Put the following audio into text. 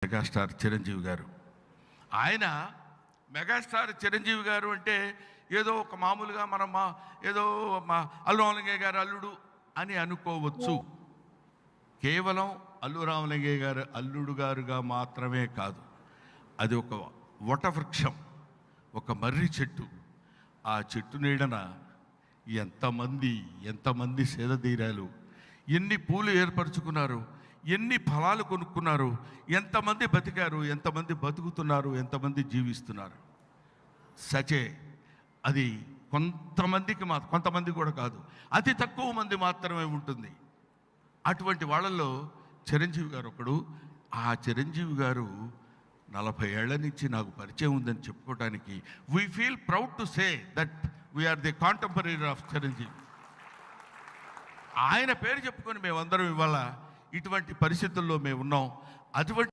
Megastar Chiranjeevi గారు. ఆయన megastar Chiranjeevi గారు అంటే ఏదో ఒక మామూలుగా మనం ఏదో అల్లు రామలింగయ్య గారు అల్లుడు అని అనుకోవచ్చు. కేవలం అల్లు రామలింగయ్య గారు అల్లుడు గారుగా మాత్రమే కాదు, అది ఒక వటవృక్షం, ఒక మర్రి చెట్టు. ఆ చెట్టు నీడన ఎంతమంది సేదతీరాలు, ఎన్ని పూలు ఏర్పరచుకున్నారు, ఎన్ని ఫలాలు కొనుక్కున్నారు, ఎంతమంది బతికారు, ఎంతమంది బతుకుతున్నారు, ఎంతమంది జీవిస్తున్నారు. సచే అది కొంతమంది కూడా కాదు, అతి తక్కువ మంది మాత్రమే ఉంటుంది. అటువంటి వాళ్ళల్లో చిరంజీవి గారు ఒకడు. ఆ చిరంజీవి గారు 40 ఏళ్ల నుంచి నాకు పరిచయం ఉందని చెప్పుకోవడానికి we feel proud to say that we are the contemporary of Chiranjeevi. ఆయన పేరు చెప్పుకొని మేమందరం ఇవాళ ఇటువంటి పరిస్థితుల్లో మేము ఉన్నాం. అటువంటి